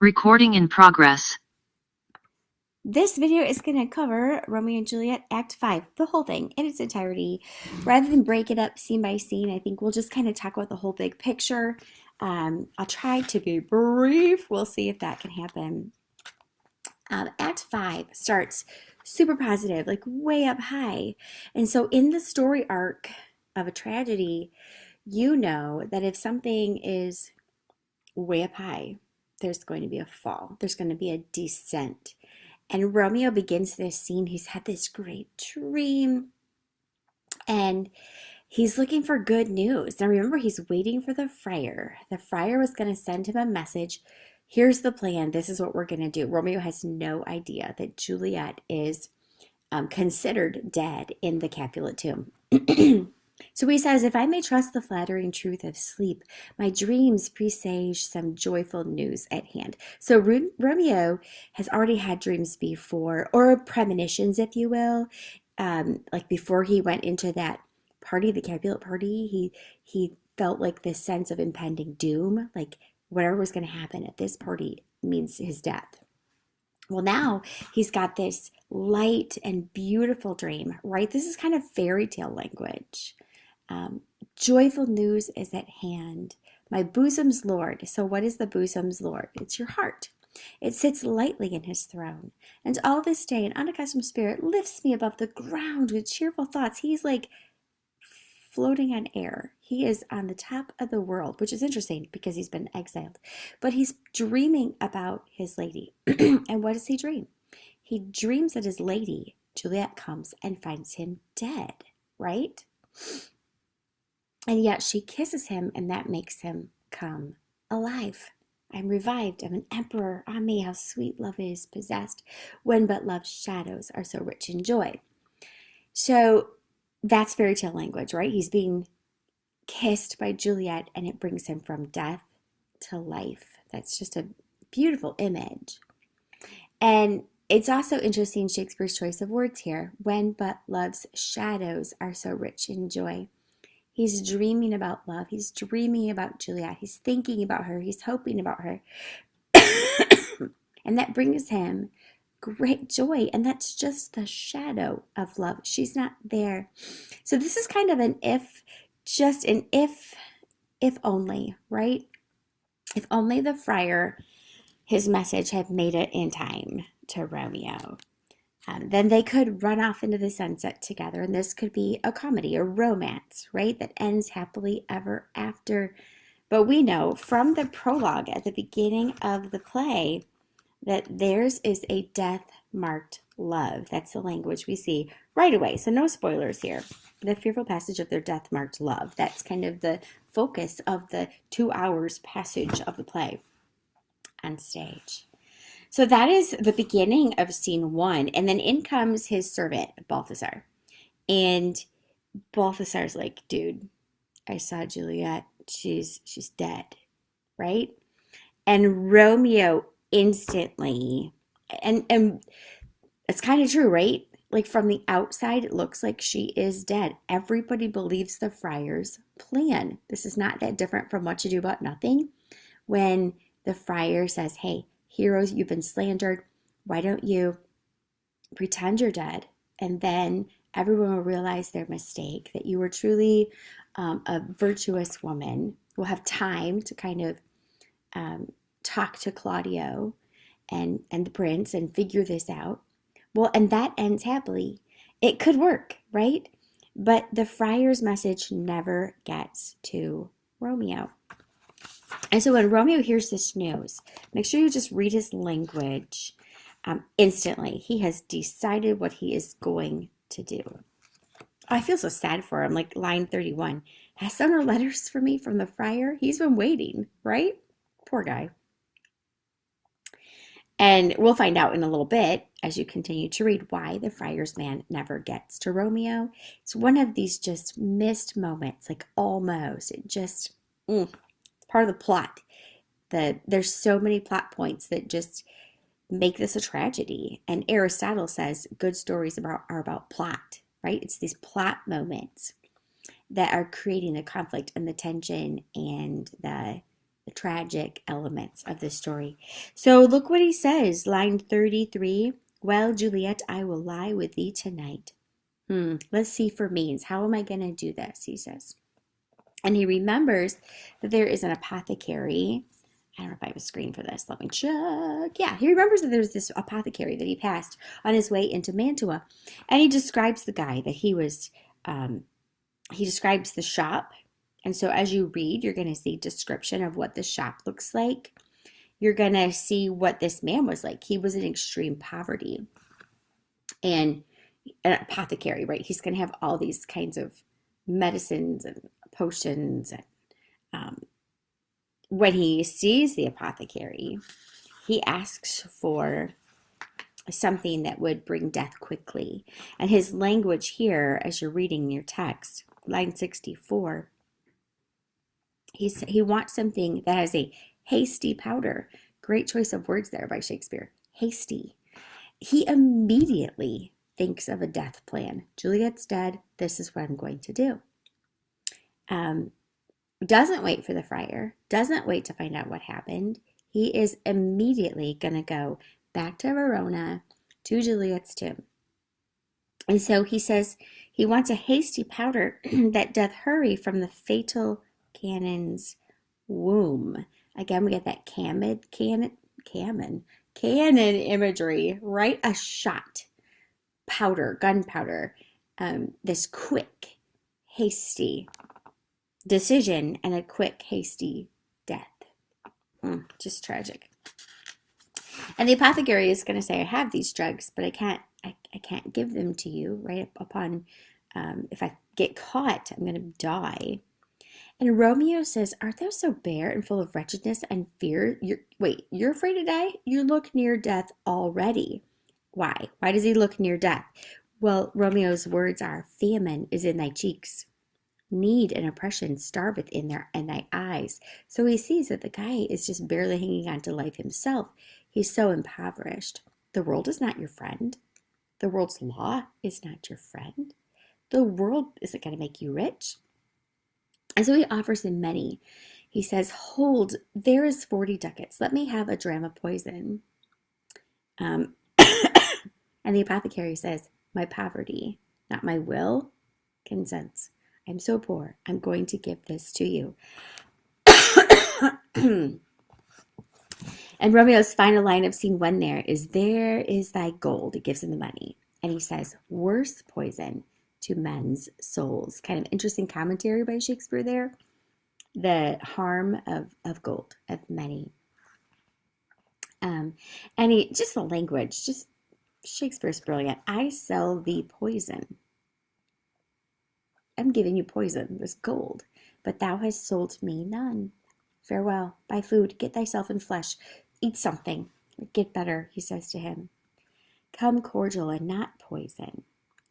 Recording in progress. This video is going to cover Romeo and Juliet Act 5, the whole thing in its entirety. Rather than break it up scene by scene, I think we'll just kind of talk about the whole big picture. I'll try to be brief. We'll see if that can happen. Act 5 starts super positive, like way up high. And so in the story arc of a tragedy, you know that if something is way up high, there's going to be a fall. There's going to be a descent. And Romeo begins this scene. He's had this great dream and he's looking for good news. Now remember, he's waiting for the friar. The friar was going to send him a message. Here's the plan. This is what we're going to do. Romeo has no idea that Juliet is considered dead in the Capulet tomb. So he says, if I may trust the flattering truth of sleep, my dreams presage some joyful news at hand. So Romeo has already had dreams before, or premonitions, if you will. Like before he went into that party, the Capulet party, he felt like this sense of impending doom, like whatever was going to happen at this party means his death. Well, now he's got this light and beautiful dream, right? This is kind of fairy tale language. Joyful news is at hand. My bosom's Lord. So what is the bosom's Lord? It's your heart. It sits lightly in his throne. And all this day, an unaccustomed spirit lifts me above the ground with cheerful thoughts. He's like floating on air. He is on the top of the world, which is interesting because he's been exiled. But he's dreaming about his lady. And what does he dream? He dreams that his lady, Juliet, comes and finds him dead, right? And yet she kisses him, and that makes him come alive. I'm revived. I'm an emperor. Ah me, how sweet love is possessed, when but love's shadows are so rich in joy. So that's fairy tale language, right? He's being kissed by Juliet, and it brings him from death to life. That's just a beautiful image. And it's also interesting, Shakespeare's choice of words here. When but love's shadows are so rich in joy. He's dreaming about love. He's dreaming about Juliet. He's thinking about her. He's hoping about her. And that brings him great joy. And that's just the shadow of love. She's not there. So this is kind of an if only, right? If only the friar, his message had made it in time to Romeo. Then they could run off into the sunset together, and this could be a comedy, a romance, right? That ends happily ever after. But we know from the prologue at the beginning of the play that theirs is a death-marked love. That's the language we see right away. So no spoilers here. The fearful passage of their death-marked love. That's kind of the focus of the 2 hours passage of the play on stage. So that is the beginning of scene 1. And then in comes his servant, Balthasar. And Balthasar's like, dude, I saw Juliet. She's dead, right? And Romeo instantly, and it's kind of true, right? Like from the outside, it looks like she is dead. Everybody believes the friar's plan. This is not that different from What You Do About Nothing. When the friar says, hey, heroes, you've been slandered. Why don't you pretend you're dead? And then everyone will realize their mistake, that you were truly a virtuous woman. We'll have time to kind of talk to Claudio and the prince and figure this out. Well, and that ends happily. It could work, right? But the friar's message never gets to Romeo. And so when Romeo hears this news, make sure you just read his language instantly. He has decided what he is going to do. I feel so sad for him. Like line 31. Has someone letters for me from the friar? He's been waiting, right? Poor guy. And we'll find out in a little bit as you continue to read why the friar's man never gets to Romeo. It's one of these just missed moments, like almost. It just, part of the plot. There's so many plot points that just make this a tragedy. And Aristotle says good stories are about plot, right? It's these plot moments that are creating the conflict and the tension and the the tragic elements of this story. So look what he says, line 33. Well, Juliet, I will lie with thee tonight. Let's see for means. How am I going to do this? He says. And he remembers that there is an apothecary. I don't know if I have a screen for this. Let me check. Yeah, he remembers that there's this apothecary that he passed on his way into Mantua. And he describes the guy that he was, he describes the shop. And so as you read, you're going to see description of what the shop looks like. You're going to see what this man was like. He was in extreme poverty. And an apothecary, right? He's going to have all these kinds of medicines and potions. And when he sees the apothecary, he asks for something that would bring death quickly. And his language here, as you're reading your text, line 64, he wants something that has a hasty powder. Great choice of words there by Shakespeare. Hasty. He immediately thinks of a death plan. Juliet's dead. This is what I'm going to do. Doesn't wait for the friar. Doesn't wait to find out what happened. He is immediately going to go back to Verona to Juliet's tomb. And so he says he wants a hasty powder that doth hurry from the fatal cannon's womb. Again, we get that cannon imagery, right? A shot, powder, gunpowder, this quick, hasty decision and a quick, hasty death. Just tragic. And the apothecary is going to say, I have these drugs, but I can't give them to you, right? Upon, if I get caught, I'm going to die. And Romeo says, art thou so bare and full of wretchedness and fear? You're afraid to die? You look near death already. Why? Why does he look near death? Well, Romeo's words are, famine is in thy cheeks. Need and oppression starveth in thy eyes. So he sees that the guy is just barely hanging on to life himself. He's so impoverished. The world is not your friend. The world's law is not your friend. The world isn't going to make you rich. And so he offers him many. He says, hold, there is 40 ducats. Let me have a dram of poison. And the apothecary says, my poverty, not my will, consents. I'm so poor. I'm going to give this to you. And Romeo's final line of scene 1 there is thy gold. It gives him the money. And he says, worse poison to men's souls. Kind of interesting commentary by Shakespeare there. The harm of gold, of money. And just the language, just Shakespeare's brilliant. I sell thee poison. I'm giving you poison, this gold, but thou hast sold me none. Farewell, buy food, get thyself in flesh, eat something, get better, he says to him. Come cordial and not poison.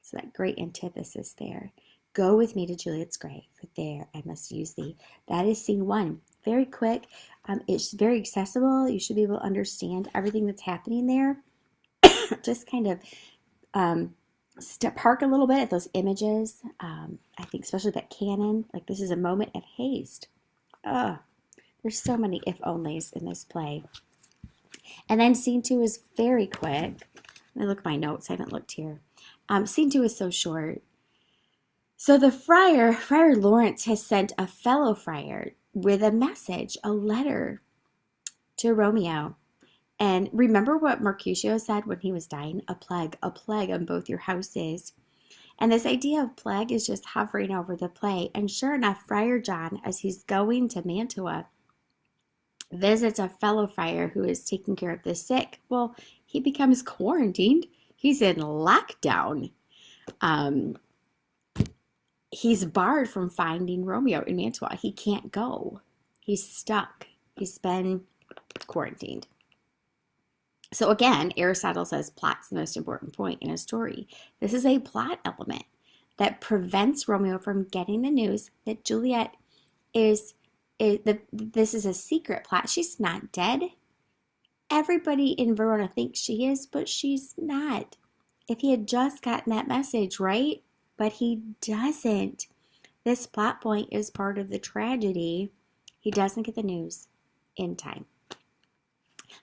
So that great antithesis there. Go with me to Juliet's grave, for there I must use thee. That is scene 1. Very quick. It's very accessible. You should be able to understand everything that's happening there. Just kind of park a little bit at those images. I think especially that cannon. Like this is a moment of haste. There's so many if-onlys in this play. And then scene 2 is very quick. Let me look at my notes. I haven't looked here. Scene 2 is so short. So the Friar Lawrence has sent a fellow friar with a message, a letter to Romeo. And remember what Mercutio said when he was dying? A plague on both your houses. And this idea of plague is just hovering over the play. And sure enough, Friar John, as he's going to Mantua, visits a fellow friar who is taking care of the sick. Well, he becomes quarantined. He's in lockdown. He's barred from finding Romeo in Mantua. He can't go. He's stuck. He's been quarantined. So again, Aristotle says plot's the most important point in a story. This is a plot element that prevents Romeo from getting the news that Juliet this is a secret plot. She's not dead. Everybody in Verona thinks she is, but she's not. If he had just gotten that message, right? But he doesn't. This plot point is part of the tragedy. He doesn't get the news. in time.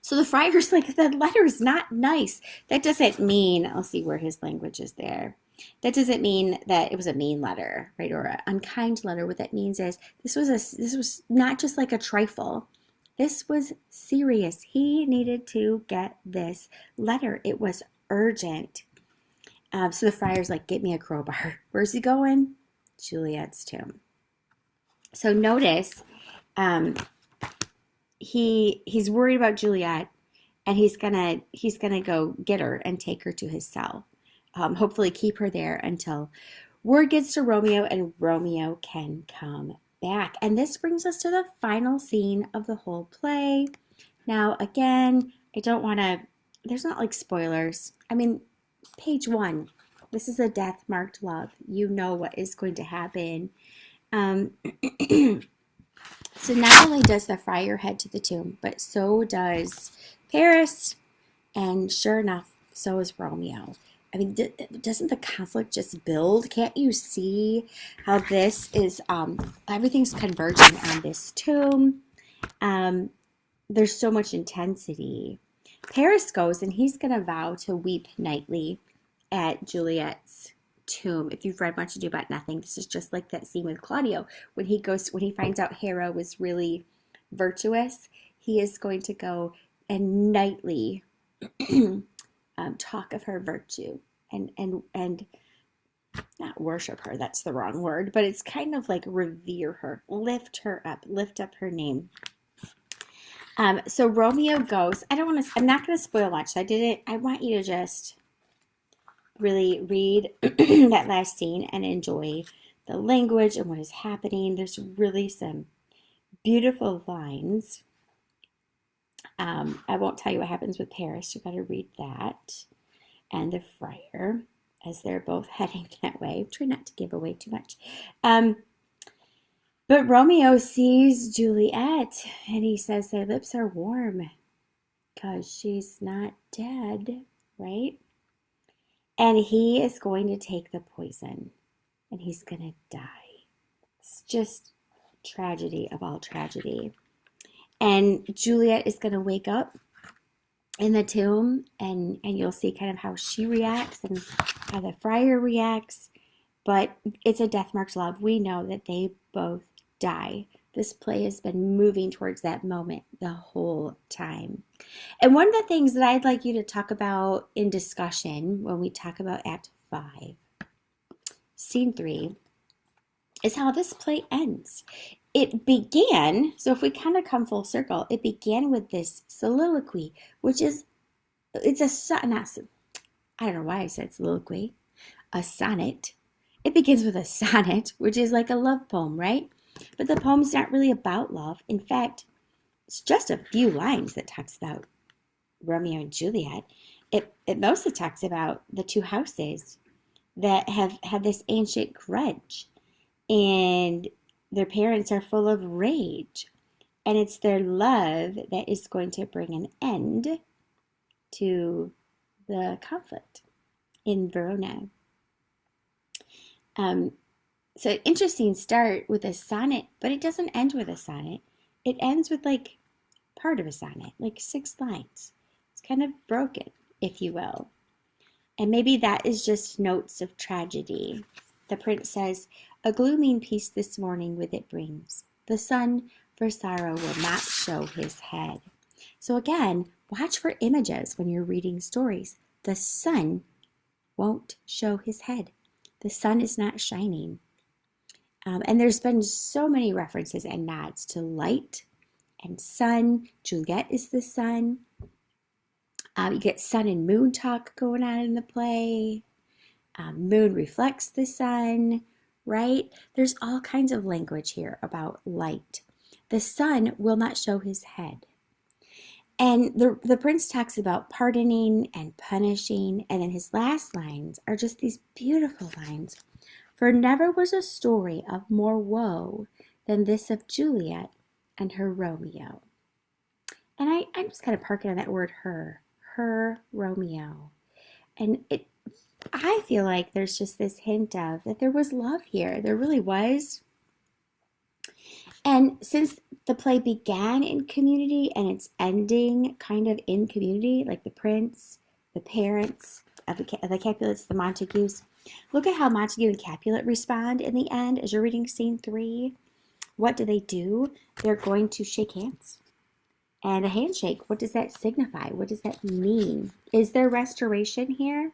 So the friar's like, the letter's not nice. That doesn't mean, I'll see where his language is there. That doesn't mean that it was a mean letter, right, or an unkind letter. What that means is this was not just like a trifle. This was serious. He needed to get this letter. It was urgent. So the friar's like, get me a crowbar. Where's he going? Juliet's tomb. So notice he's worried about Juliet, and he's gonna go get her and take her to his cell. Hopefully keep her there until word gets to Romeo and Romeo can come back. And this brings us to the final scene of the whole play. Now, again, I don't want to, there's not like spoilers. I mean, page 1, this is a death-marked love. You know what is going to happen. So not only does the friar head to the tomb, but so does Paris, and sure enough, so is Romeo. I mean, doesn't the conflict just build? Can't you see how this is, everything's converging on this tomb? There's so much intensity. Paris goes, and he's going to vow to weep nightly at Juliet's tomb. If you've read Much Ado About Nothing, this is just like that scene with Claudio when he finds out Hera was really virtuous. He is going to go and nightly talk of her virtue and not worship her. That's the wrong word, but it's kind of like revere her, lift her up, lift up her name. So Romeo goes. I'm not going to spoil much. I want you to just really read that last scene and enjoy the language and what is happening. There's really some beautiful lines. I won't tell you what happens with Paris. You've got to read that. And the friar, as they're both heading that way. Try not to give away too much. But Romeo sees Juliet, and he says their lips are warm because she's not dead, right? And he is going to take the poison, and he's going to die. It's just tragedy of all tragedy. And Juliet is going to wake up in the tomb, and you'll see kind of how she reacts and how the friar reacts. But it's a death-marked love. We know that they both die. This play has been moving towards that moment the whole time. And one of the things that I'd like you to talk about in discussion when we talk about Act 5, Scene 3, is how this play ends. It began, so if we kind of come full circle, it began with this soliloquy, which is, I don't know why I said soliloquy, a sonnet. It begins with a sonnet, which is like a love poem, right? But the poem's not really about love. In fact, it's just a few lines that talks about Romeo and Juliet. It mostly talks about the two houses that have had this ancient grudge, and their parents are full of rage, and it's their love that is going to bring an end to the conflict in Verona. So interesting start with a sonnet, but it doesn't end with a sonnet. It ends with like part of a sonnet, like 6 lines. It's kind of broken, if you will. And maybe that is just notes of tragedy. The prince says, "A glooming peace this morning with it brings. The sun for sorrow will not show his head." So again, watch for images when you're reading stories. The sun won't show his head. The sun is not shining. And there's been so many references and nods to light and sun. Juliet is the sun. You get sun and moon talk going on in the play. Moon reflects the sun, right? There's all kinds of language here about light. The sun will not show his head. And the prince talks about pardoning and punishing. And then his last lines are just these beautiful lines. "For never was a story of more woe than this of Juliet and her Romeo." And I'm just kind of parking on that word her Romeo. And I feel like there's just this hint of that there was love here. There really was. And since the play began in community and it's ending kind of in community, like the prince, the parents of the Capulets, the Montagues, look at how Montague and Capulet respond in the end as you're reading scene 3. What do? They're going to shake hands. And a handshake, what does that signify? What does that mean? Is there restoration here?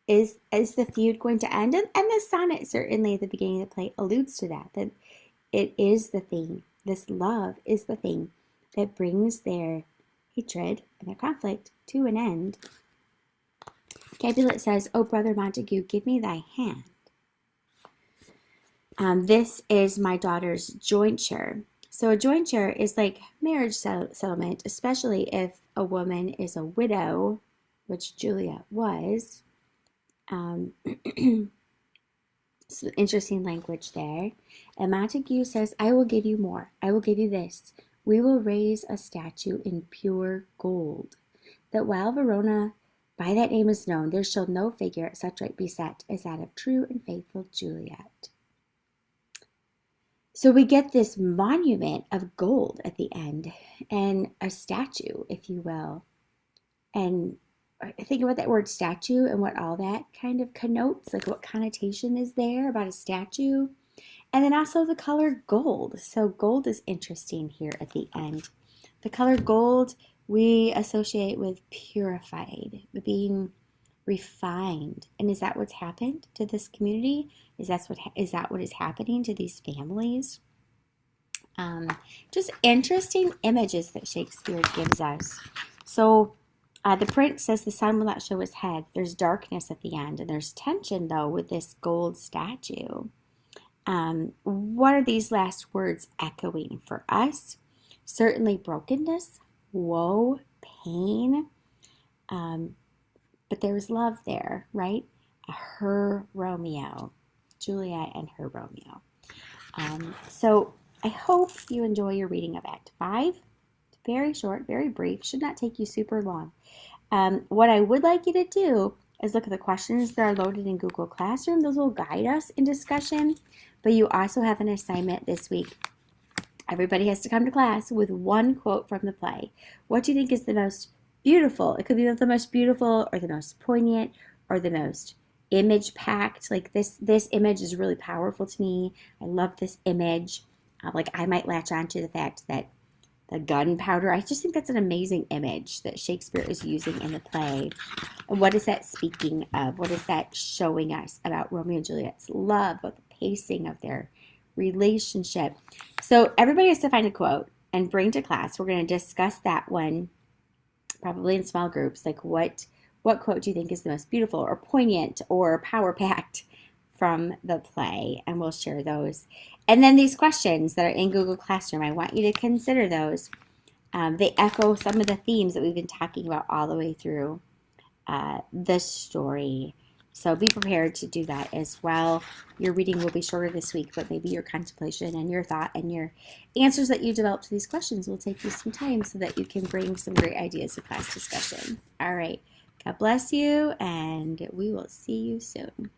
Is the feud going to end? And the sonnet certainly at the beginning of the play alludes to that it is the thing. This love is the thing that brings their hatred and their conflict to an end. Capulet says, "O brother Montague, give me thy hand. This is my daughter's jointure." So a jointure is like marriage settlement, especially if a woman is a widow, which Juliet was. Some interesting language there. And Montague says, "I will give you more. I will give you this. We will raise a statue in pure gold, that while Verona by that name is known, there shall no figure at such right be set as that of true and faithful Juliet." So we get this monument of gold at the end, and a statue, if you will. And think about that word statue and what all that kind of connotes, like what connotation is there about a statue. And then also the color gold. So gold is interesting here at the end. The color gold we associate with purified, with being refined. And is that what's happened to this community? Is that what is happening to these families? Just interesting images that Shakespeare gives us. So the prince says the sun will not show his head. There's darkness at the end, and there's tension, though, with this gold statue. What are these last words echoing for us? Certainly brokenness, woe, pain, but there's love there, right? Her Romeo, Juliet and her Romeo. So I hope you enjoy your reading of Act 5. It's very short, very brief, should not take you super long. What I would like you to do is look at the questions that are loaded in Google Classroom. Those will guide us in discussion, but you also have an assignment this week. Everybody has to come to class with one quote from the play. What do you think is the most beautiful? It could be the most beautiful or the most poignant or the most image-packed. Like this image is really powerful to me. I love this image. Like I might latch on to the fact that the gunpowder, I just think that's an amazing image that Shakespeare is using in the play. And what is that speaking of? What is that showing us about Romeo and Juliet's love, about the pacing of their relationship? So everybody has to find a quote and bring to class. We're going to discuss that one probably in small groups. Like what quote do you think is the most beautiful or poignant or power-packed from the play? And we'll share those. And then these questions that are in Google Classroom, I want you to consider those. They echo some of the themes that we've been talking about all the way through the story. So be prepared to do that as well. Your reading will be shorter this week, but maybe your contemplation and your thought and your answers that you develop to these questions will take you some time so that you can bring some great ideas to class discussion. All right. God bless you, and we will see you soon.